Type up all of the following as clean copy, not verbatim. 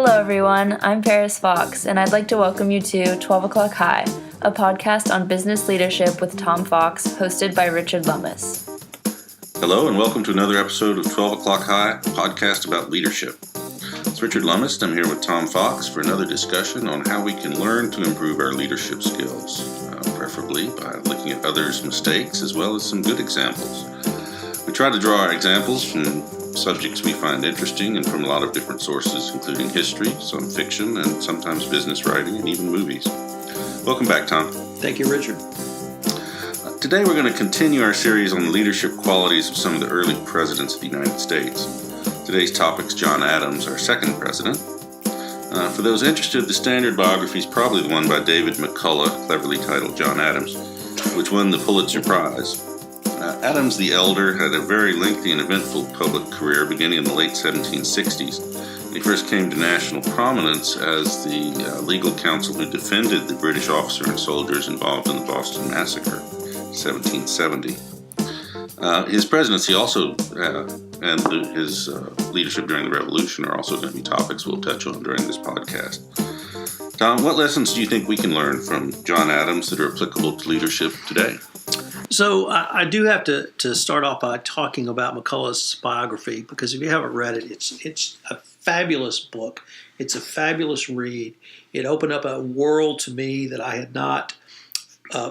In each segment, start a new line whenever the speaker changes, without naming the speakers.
Hello everyone, I'm Paris Fox, and I'd like to welcome you to 12 O'Clock High, a podcast on business leadership with Tom Fox, hosted by Richard Lummis.
Hello and welcome to another episode of 12 O'Clock High, a podcast about leadership. It's Richard Lummis. I'm here with Tom Fox for another discussion on how we can learn to improve our leadership skills, preferably by looking at others' mistakes as well as some good examples. We try to draw our examples from subjects we find interesting and from a lot of different sources, including history, some fiction, and sometimes business writing, and even movies. Welcome back, Tom.
Thank you, Richard.
Today we're going to continue our series on the leadership qualities of some of the early presidents of the United States. Today's topic is John Adams, our second president. For those interested, the standard biography is probably the one by David McCullough, cleverly titled John Adams, which won the Pulitzer Prize. Adams the Elder had a very lengthy and eventful public career beginning in the late 1760s. He first came to national prominence as the legal counsel who defended the British officer and soldiers involved in the Boston Massacre, 1770. His presidency also and his leadership during the Revolution are also going to be topics we'll touch on during this podcast. Tom, what lessons do you think we can learn from John Adams that are applicable to leadership today?
So I do have to start off by talking about McCullough's biography, because if you haven't read it, it's a fabulous book. It's a fabulous read. It opened up a world to me that I had not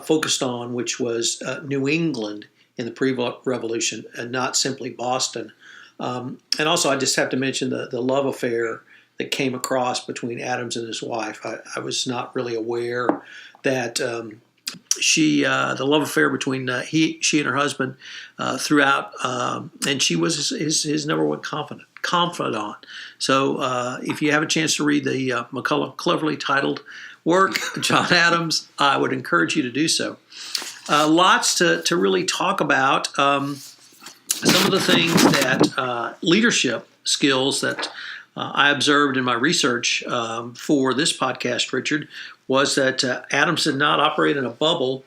focused on, which was New England in the pre-revolution and not simply Boston. And also I just have to mention the love affair that came across between Adams and his wife. I was not really aware that the love affair between she and her husband throughout, and she was his number one confidant. So if you have a chance to read the McCullough cleverly titled work, John Adams, I would encourage you to do so. Lots to really talk about. Some of the things that leadership skills that I observed in my research for this podcast, Richard, was that Adams did not operate in a bubble,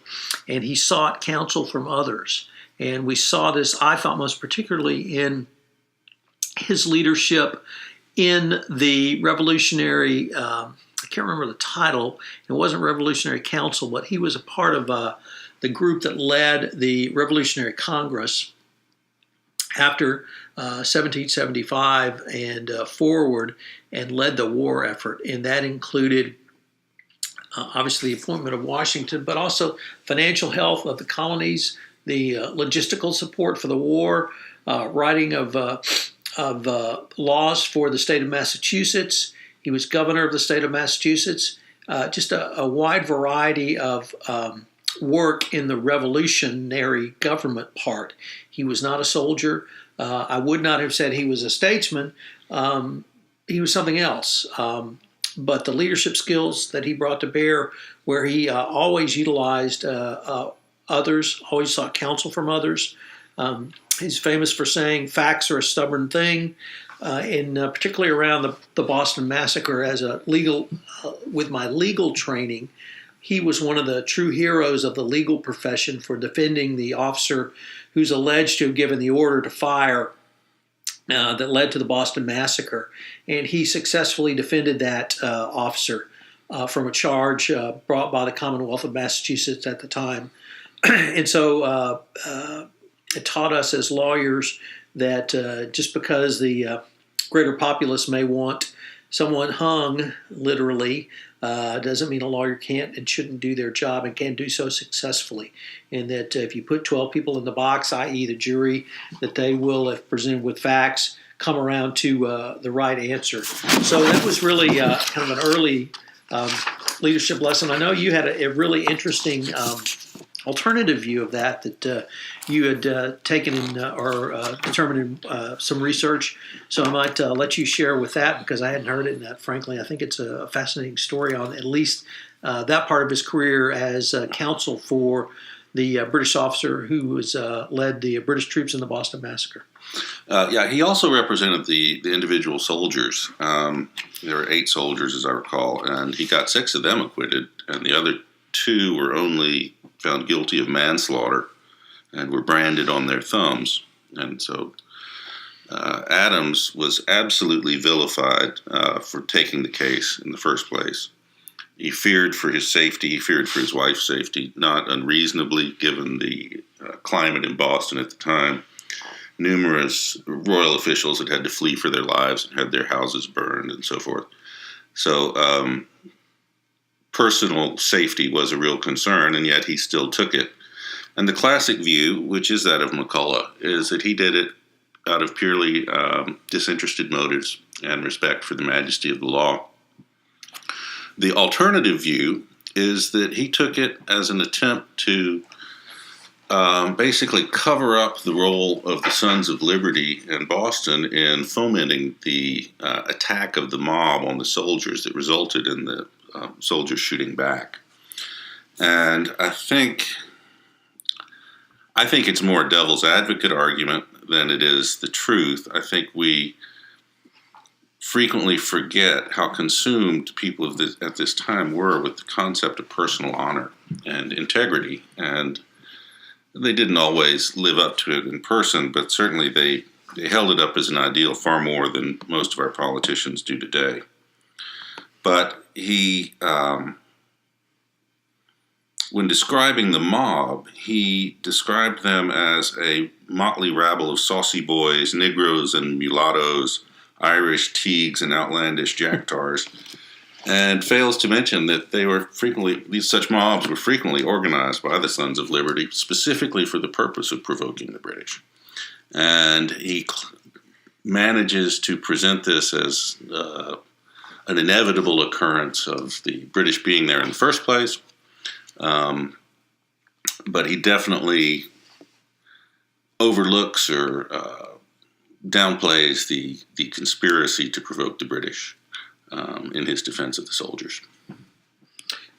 and he sought counsel from others. And we saw this, I thought, most particularly in his leadership in the revolutionary, I can't remember the title, it wasn't Revolutionary Council, but he was a part of the group that led the Revolutionary Congress after 1775 and forward, and led the war effort. And that included obviously the appointment of Washington, but also financial health of the colonies, the logistical support for the war, writing of laws for the state of Massachusetts. He was governor of the state of Massachusetts. Just a wide variety of work in the revolutionary government part. He was not a soldier. I would not have said he was a statesman. He was something else. But the leadership skills that he brought to bear, where he always utilized others, always sought counsel from others. He's famous for saying facts are a stubborn thing, and particularly around the Boston Massacre. As a legal, with my legal training, he was one of the true heroes of the legal profession for defending the officer who's alleged to have given the order to fire that led to the Boston Massacre. And he successfully defended that officer from a charge brought by the Commonwealth of Massachusetts at the time. And so it taught us as lawyers that just because the greater populace may want someone hung, literally, doesn't mean a lawyer can't and shouldn't do their job and can do so successfully. And that if you put 12 people in the box, i.e. the jury, that they will, if presented with facts, come around to the right answer. So that was really kind of an early leadership lesson. I know you had a really interesting alternative view of that you had taken in or determined in some research. So I might let you share with that, because I hadn't heard it, and frankly, I think it's a fascinating story on at least that part of his career as counsel for the British officer who was led the British troops in the Boston Massacre.
He also represented the individual soldiers. There were 8 soldiers, as I recall, and he got 6 of them acquitted, and the other 2 were only found guilty of manslaughter and were branded on their thumbs. And so Adams was absolutely vilified for taking the case in the first place. He feared for his safety. He feared for his wife's safety, not unreasonably, given the climate in Boston at the time. Numerous royal officials had to flee for their lives and had their houses burned and so forth. So personal safety was a real concern, and yet he still took it. And the classic view, which is that of McCullough, is that he did it out of purely disinterested motives and respect for the majesty of the law. The alternative view is that he took it as an attempt to basically cover up the role of the Sons of Liberty in Boston in fomenting the attack of the mob on the soldiers that resulted in the soldiers shooting back. And I think it's more a devil's advocate argument than it is the truth. I think we frequently forget how consumed people at this time were with the concept of personal honor and integrity. And they didn't always live up to it in person, but certainly they held it up as an ideal far more than most of our politicians do today. But he, when describing the mob, he described them as a motley rabble of saucy boys, Negroes and mulattoes, Irish teagues and outlandish jacktars, and fails to mention that such mobs were frequently organized by the Sons of Liberty specifically for the purpose of provoking the British. And he manages to present this as an inevitable occurrence of the British being there in the first place, but he definitely overlooks or downplays the conspiracy to provoke the British in his defense of the soldiers.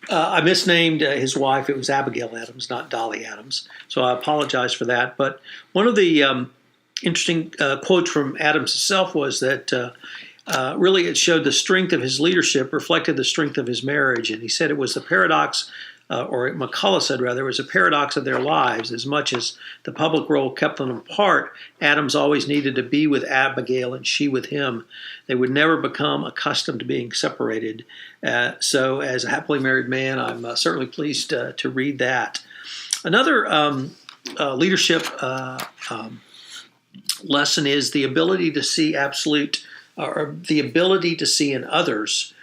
I misnamed his wife. It was Abigail Adams, not Dolly Adams. So I apologize for that. But one of the interesting quotes from Adams himself was that really it showed the strength of his leadership, reflected the strength of his marriage. And he said it was the paradox, or McCullough said rather, it was a paradox of their lives. As much as the public role kept them apart, Adams always needed to be with Abigail and she with him. They would never become accustomed to being separated. So as a happily married man, I'm certainly pleased to read that. Another leadership lesson is the ability to see or the ability to see in others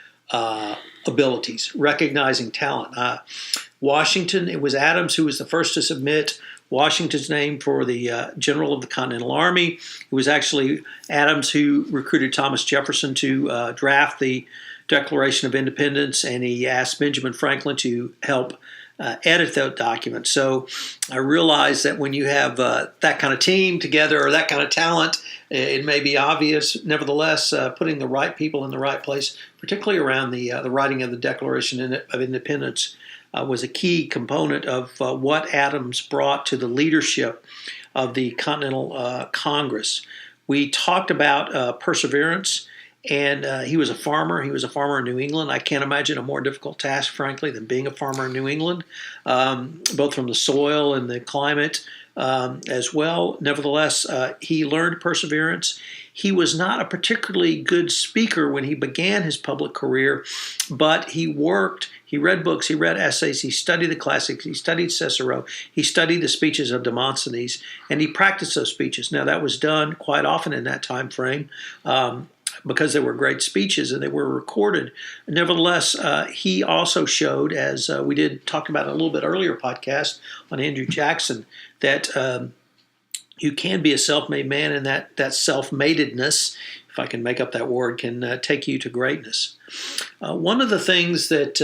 abilities, recognizing talent. Washington, it was Adams who was the first to submit Washington's name for the General of the Continental Army. It was actually Adams who recruited Thomas Jefferson to draft the Declaration of Independence, and he asked Benjamin Franklin to help edit that document. So I realize that when you have that kind of team together or that kind of talent, it may be obvious. Nevertheless, putting the right people in the right place, particularly around the writing of the Declaration of Independence, was a key component of what Adams brought to the leadership of the Continental Congress. We talked about perseverance. And he was a farmer. He was a farmer in New England. I can't imagine a more difficult task, frankly, than being a farmer in New England, both from the soil and the climate as well. Nevertheless, he learned perseverance. He was not a particularly good speaker when he began his public career, but he worked. He read books, he read essays, he studied the classics, he studied Cicero, he studied the speeches of Demosthenes, and he practiced those speeches. Now, that was done quite often in that time frame. Because they were great speeches and they were recorded. Nevertheless, he also showed, as we talked about in a little bit earlier podcast on Andrew Jackson, that you can be a self-made man, and that self-matedness, if I can make up that word, can take you to greatness. One of the things that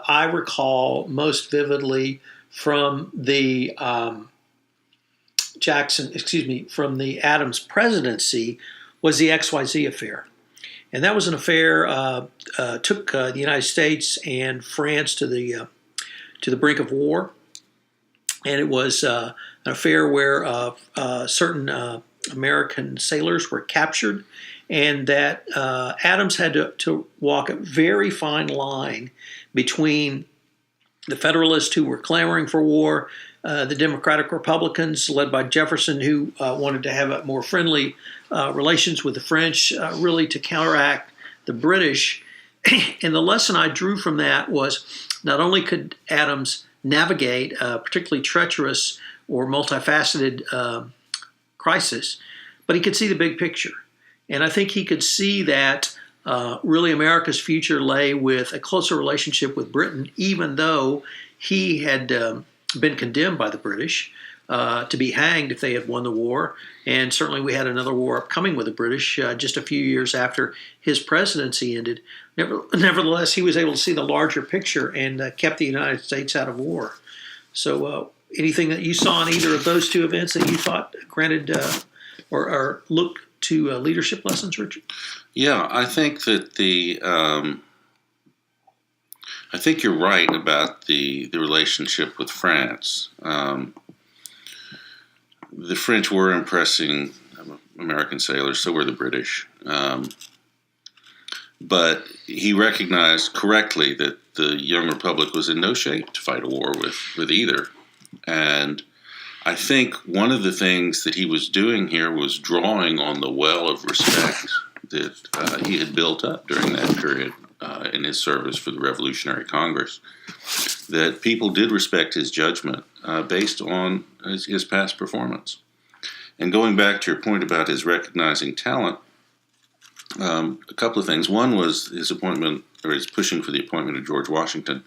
I recall most vividly from the from the Adams presidency was the XYZ affair. And that was an affair took the United States and France to the brink of war. And it was an affair where certain American sailors were captured, and that Adams had to walk a very fine line between the Federalists who were clamoring for war, the Democratic Republicans led by Jefferson who wanted to have more friendly relations with the French, really to counteract the British. And the lesson I drew from that was not only could Adams navigate a particularly treacherous or multifaceted crisis, but he could see the big picture. And I think he could see that really America's future lay with a closer relationship with Britain, even though he had been condemned by the British to be hanged if they had won the war. And certainly we had another war upcoming with the British just a few years after his presidency ended. Nevertheless, he was able to see the larger picture and kept the United States out of war. So anything that you saw in either of those two events that you thought granted or looked to leadership lessons, Richard?
Yeah, I think that I think you're right about the relationship with France. The French were impressing American sailors, so were the British. But he recognized correctly that the young republic was in no shape to fight a war with either. And I think one of the things that he was doing here was drawing on the well of respect that he had built up during that period in his service for the Revolutionary Congress, that people did respect his judgment based on his past performance. And going back to your point about his recognizing talent, a couple of things. One was his appointment, or his pushing for the appointment of George Washington.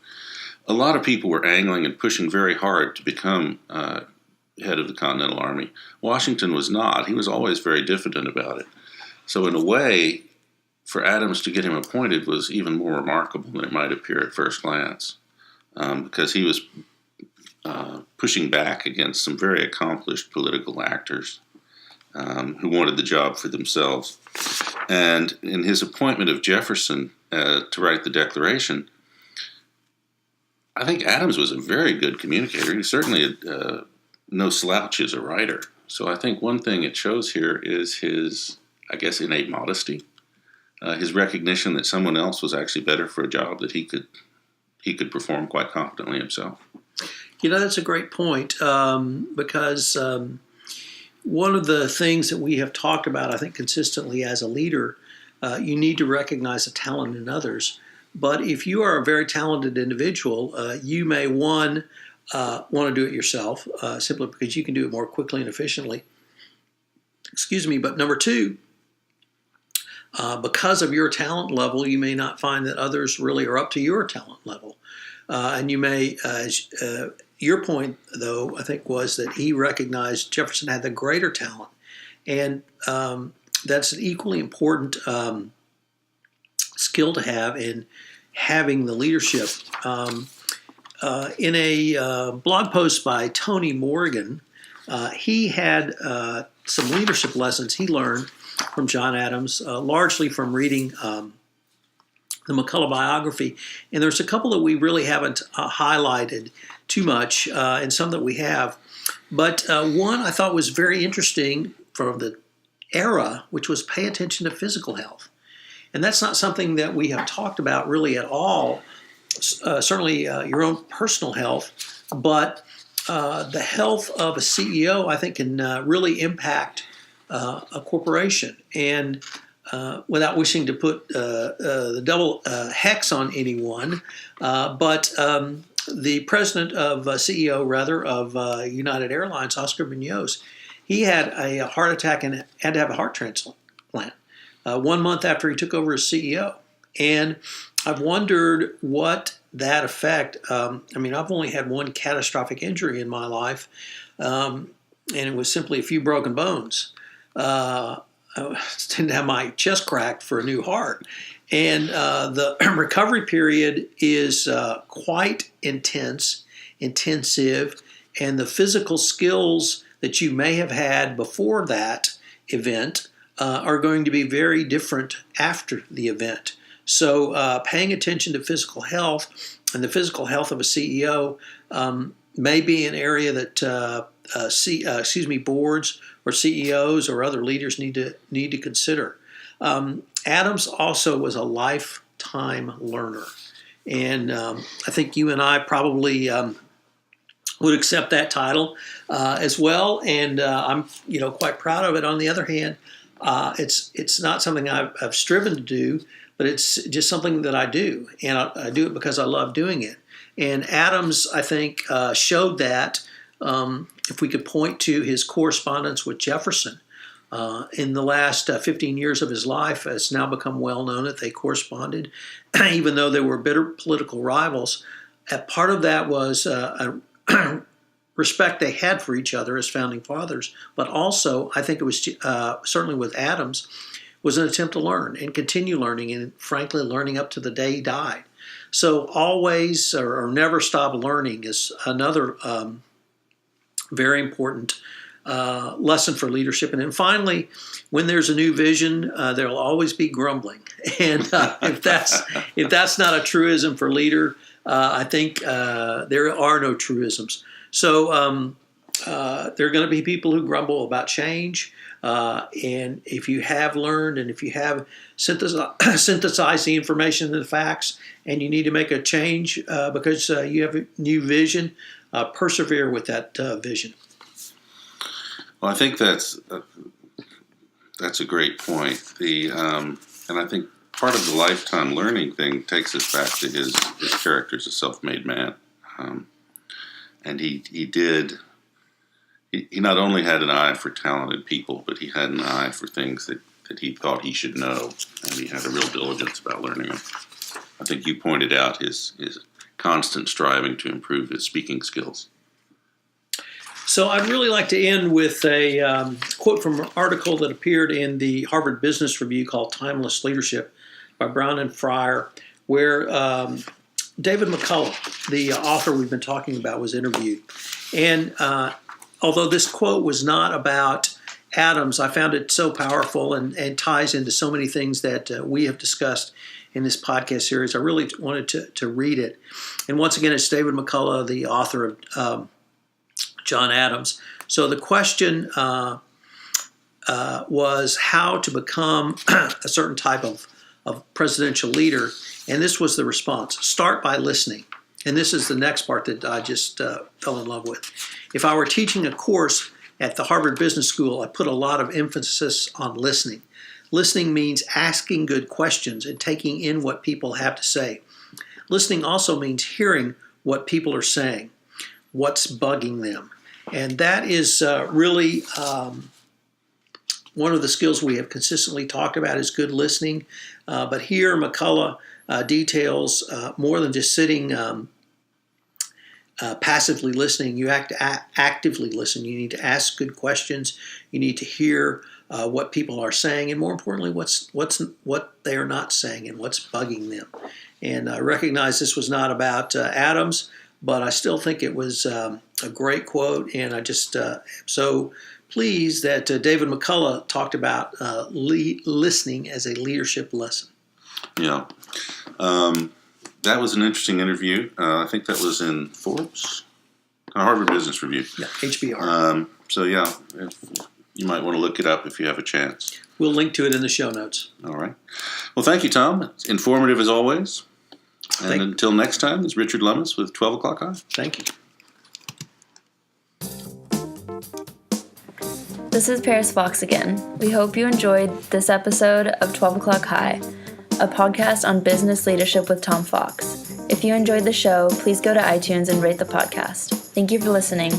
A lot of people were angling and pushing very hard to become head of the Continental Army. Washington was not. He was always very diffident about it. So in a way, for Adams to get him appointed was even more remarkable than it might appear at first glance, because he was pushing back against some very accomplished political actors who wanted the job for themselves. And in his appointment of Jefferson to write the Declaration, I think Adams was a very good communicator. He certainly no slouch as a writer. So I think one thing it shows here is his, I guess, innate modesty, his recognition that someone else was actually better for a job that he could perform quite competently himself.
You know, that's a great point because one of the things that we have talked about, I think, consistently as a leader, you need to recognize the talent in others. But if you are a very talented individual, you may, want to do it yourself simply because you can do it more quickly and efficiently. Excuse me. But number two, because of your talent level, you may not find that others really are up to your talent level. And you may, your point, though, I think, was that he recognized Jefferson had the greater talent. And that's an equally important skill to have in having the leadership. In a blog post by Tony Morgan, he had some leadership lessons he learned from John Adams, largely from reading the McCullough biography. And there's a couple that we really haven't highlighted too much, and some that we have. But one I thought was very interesting from the era, which was pay attention to physical health. And that's not something that we have talked about really at all, certainly your own personal health, but the health of a CEO, I think, can really impact a corporation. And without wishing to put the double hex on anyone, but the president of CEO, rather, of United Airlines, Oscar Munoz, he had a heart attack and had to have a heart transplant 1 month after he took over as CEO. And I've wondered what that effect, I've only had one catastrophic injury in my life, and it was simply a few broken bones. I didn't have my chest cracked for a new heart. And the recovery period is quite intensive, and the physical skills that you may have had before that event are going to be very different after the event. So paying attention to physical health and the physical health of a CEO may be an area that boards or CEOs or other leaders need to consider. Adams also was a lifetime learner. And I think you and I probably would accept that title as well. And I'm quite proud of it. On the other hand, it's not something I've striven to do, but it's just something that I do, and I do it because I love doing it. And Adams, I think, showed that. If we could point to his correspondence with Jefferson in the last 15 years of his life, it's now become well known that they corresponded, even though they were bitter political rivals. Part of that was a respect they had for each other as founding fathers, but also I think it was certainly with Adams was an attempt to learn and continue learning, and frankly learning up to the day he died. So always or never stop learning is another very important lesson for leadership. And then finally, when there's a new vision, there'll always be grumbling. And if that's not a truism for leader, I think there are no truisms. So there are going to be people who grumble about change. And if you have learned and if you have synthesized the information and the facts, and you need to make a change because you have a new vision, persevere with that vision.
Well, I think that's a great point. And I think part of the lifetime learning thing takes us back to his character as a self-made man. And he not only had an eye for talented people, but he had an eye for things that he thought he should know, and he had a real diligence about learning them. I think you pointed out his constant striving to improve his speaking skills.
So I'd really like to end with a quote from an article that appeared in the Harvard Business Review called Timeless Leadership by Brown and Fryer, where David McCullough, the author we've been talking about, was interviewed. And although this quote was not about Adams, I found it so powerful and ties into so many things that we have discussed in this podcast series. I really wanted to read it. And once again, it's David McCullough, the author of John Adams. So the question was how to become a certain type of presidential leader. And this was the response: start by listening. And this is the next part that I just fell in love with. If I were teaching a course at the Harvard Business School, I put a lot of emphasis on listening. Listening means asking good questions and taking in what people have to say. Listening also means hearing what people are saying, what's bugging them. And that is really one of the skills we have consistently talked about is good listening. But here McCullough details more than just sitting passively listening. You have to actively listen. You need to ask good questions. You need to hear what people are saying, and more importantly, what they are not saying and what's bugging them. And I recognize this was not about Adams, but I still think it was a great quote, and I just am so pleased that David McCullough talked about listening as a leadership lesson.
Yeah. That was an interesting interview. I think that was in Forbes, Harvard Business Review.
Yeah, HBR.
So, yeah, you might want to look it up if you have a chance.
We'll link to it in the show notes.
All right. Well, thank you, Tom. It's informative as always. And until next time, this is Richard Lummis with 12 O'Clock High.
Thank you.
This is Paris Fox again. We hope you enjoyed this episode of 12 O'Clock High, a podcast on business leadership with Tom Fox. If you enjoyed the show, please go to iTunes and rate the podcast. Thank you for listening.